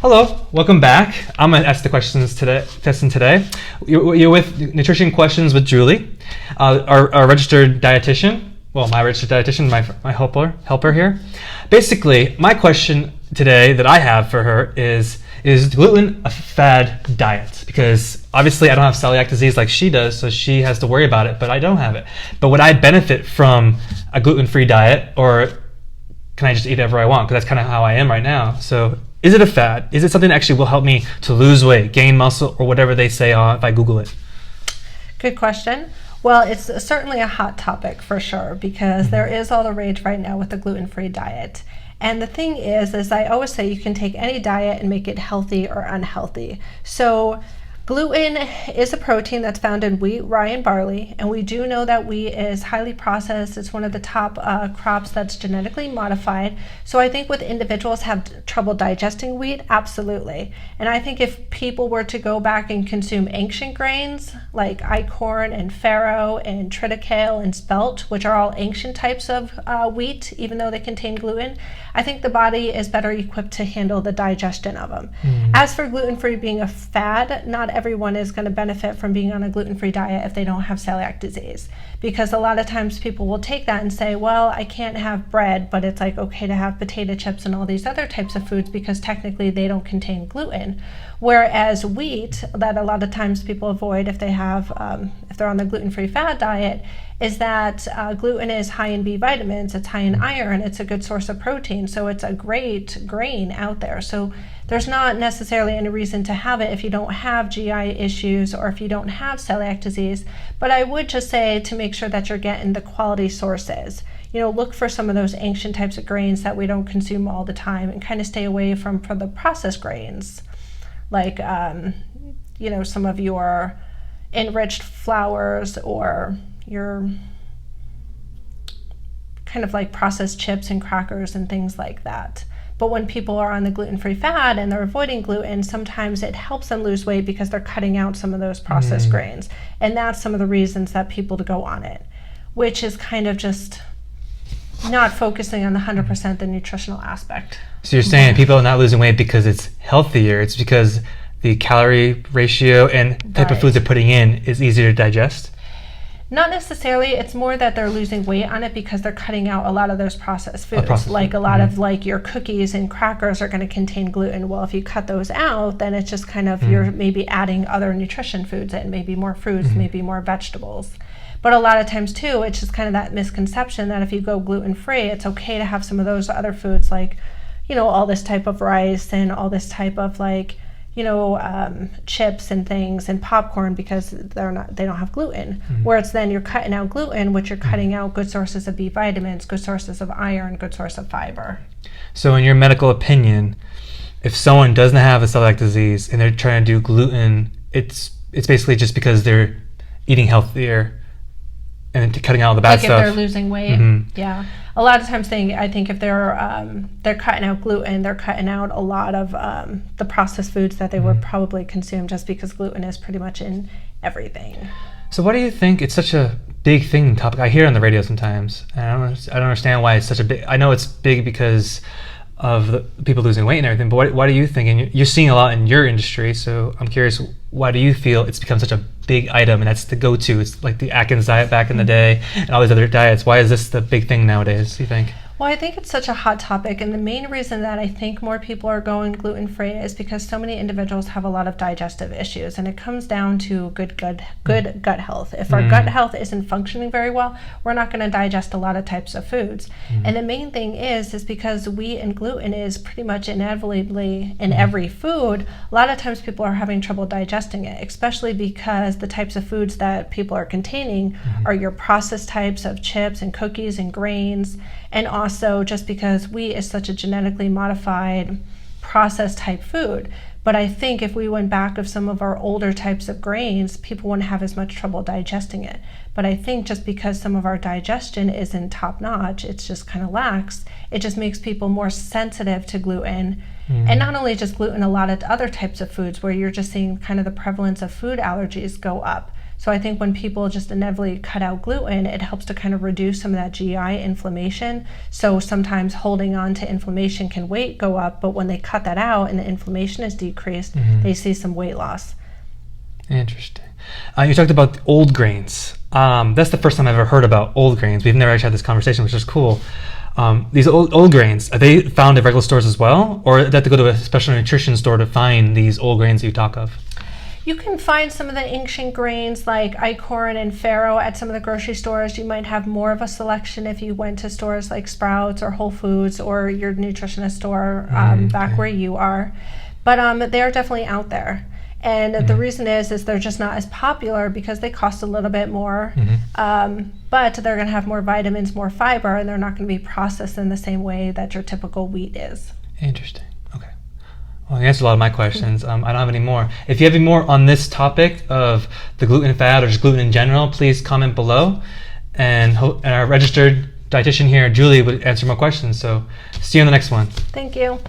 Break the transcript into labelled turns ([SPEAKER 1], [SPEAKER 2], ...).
[SPEAKER 1] Hello, welcome back. I'm going to ask the questions today. You're with Nutrition Questions with Julie, our registered dietitian. Well, my registered dietitian, my helper here. Basically, my question today that I have for her is gluten a fad diet? Because obviously I don't have celiac disease like she does, so she has to worry about it, but I don't have it. But would I benefit from a gluten-free diet, or can I just eat whatever I want? Because that's kind of how I am right now. So is it a fad? Is it something that actually will help me to lose weight, gain muscle, or whatever they say if I Google it?
[SPEAKER 2] Good question. Well, it's certainly a hot topic for sure, because there is all the rage right now with the gluten-free diet. And the thing is I always say you can take any diet and make it healthy or unhealthy. So gluten is a protein that's found in wheat, rye, and barley, and we do know that wheat is highly processed. It's one of the top crops that's genetically modified. So I think with individuals have trouble digesting wheat, absolutely. And I think if people were to go back and consume ancient grains like einkorn and farro and triticale and spelt, which are all ancient types of wheat, even though they contain gluten, I think the body is better equipped to handle the digestion of them. As for gluten-free being a fad, not everyone is going to benefit from being on a gluten-free diet if they don't have celiac disease, because a lot of times people will take that and say, well, I can't have bread, but it's like okay to have potato chips and all these other types of foods because technically they don't contain gluten. Whereas wheat, that a lot of times people avoid if they have if they're on the gluten-free fad diet, is that gluten is high in B vitamins, it's high in iron, it's a good source of protein, so it's a great grain out there. So there's not necessarily any reason to have it if you don't have GI issues or if you don't have celiac disease. But I would just say to make sure that you're getting the quality sources. You know, look for some of those ancient types of grains that we don't consume all the time, and kind of stay away from the processed grains, like you know, some of your enriched flours or your kind of like processed chips and crackers and things like that. But when people are on the gluten-free fad and they're avoiding gluten, sometimes it helps them lose weight because they're cutting out some of those processed grains. And that's some of the reasons that people to go on it, which is kind of just not focusing on the 100% the nutritional aspect.
[SPEAKER 1] So you're saying people are not losing weight because it's healthier, it's because the calorie ratio and type of foods they're putting in is easier to digest?
[SPEAKER 2] Not necessarily. It's more that they're losing weight on it because they're cutting out a lot of those processed foods. Like a lot of like your cookies and crackers are going to contain gluten. Well, if you cut those out, then it's just kind of you're maybe adding other nutrition foods in, maybe more fruits, maybe more vegetables. But a lot of times too, it's just kind of that misconception that if you go gluten-free, it's okay to have some of those other foods, like, you know, all this type of rice and all this type of like, you know, chips and things and popcorn, because they don't have gluten. Whereas then you're cutting out gluten, which you're cutting out good sources of B vitamins, good sources of iron, good source of fiber.
[SPEAKER 1] So in your medical opinion, if someone doesn't have a celiac disease and they're trying to do gluten, it's basically just because they're eating healthier and cutting out all the bad stuff.
[SPEAKER 2] Like if they're losing weight, yeah. A lot of times I think if they're cutting out gluten, they're cutting out a lot of the processed foods that they would probably consume, just because gluten is pretty much in everything.
[SPEAKER 1] So why do you think it's such a big thing topic? I hear it on the radio sometimes, and I don't understand why it's such a big. I know it's big because of the people losing weight and everything, but why do you think, and you're seeing a lot in your industry, so I'm curious, why do you feel it's become such a big item and that's the go-to? It's like the Atkins diet back in the day and all these other diets. Why is this the big thing nowadays, do you think?
[SPEAKER 2] Well, I think it's such a hot topic, and the main reason that I think more people are going gluten-free is because so many individuals have a lot of digestive issues, and it comes down to good gut health. If our gut health isn't functioning very well, we're not going to digest a lot of types of foods. And the main thing is because wheat and gluten is pretty much inevitably in every food, a lot of times people are having trouble digesting it, especially because the types of foods that people are containing are your processed types of chips and cookies and grains. And also just because wheat is such a genetically modified processed type food. But I think if we went back of some of our older types of grains, people wouldn't have as much trouble digesting it. But I think just because some of our digestion isn't top notch, it's just kind of lax, it just makes people more sensitive to gluten. And not only just gluten, a lot of other types of foods where you're just seeing kind of the prevalence of food allergies go up. So I think when people just inevitably cut out gluten, it helps to kind of reduce some of that GI inflammation. So sometimes holding on to inflammation can go up, but when they cut that out and the inflammation is decreased, they see some weight loss.
[SPEAKER 1] Interesting. You talked about old grains. That's the first time I've ever heard about old grains. We've never actually had this conversation, which is cool. These old grains, are they found at regular stores as well? Or do they have to go to a special nutrition store to find these old grains that you talk of?
[SPEAKER 2] You can find some of the ancient grains like Eichhorn and farro at some of the grocery stores. You might have more of a selection if you went to stores like Sprouts or Whole Foods or your nutritionist store back where you are. But they're definitely out there. And the reason is they're just not as popular because they cost a little bit more, but they're going to have more vitamins, more fiber, and they're not going to be processed in the same way that your typical wheat is.
[SPEAKER 1] Interesting. Okay. Well, you answered a lot of my questions. I don't have any more. If you have any more on this topic of the gluten fad or just gluten in general, please comment below. And our registered dietitian here, Julie, would answer more questions. So see you in the next one.
[SPEAKER 2] Thank you.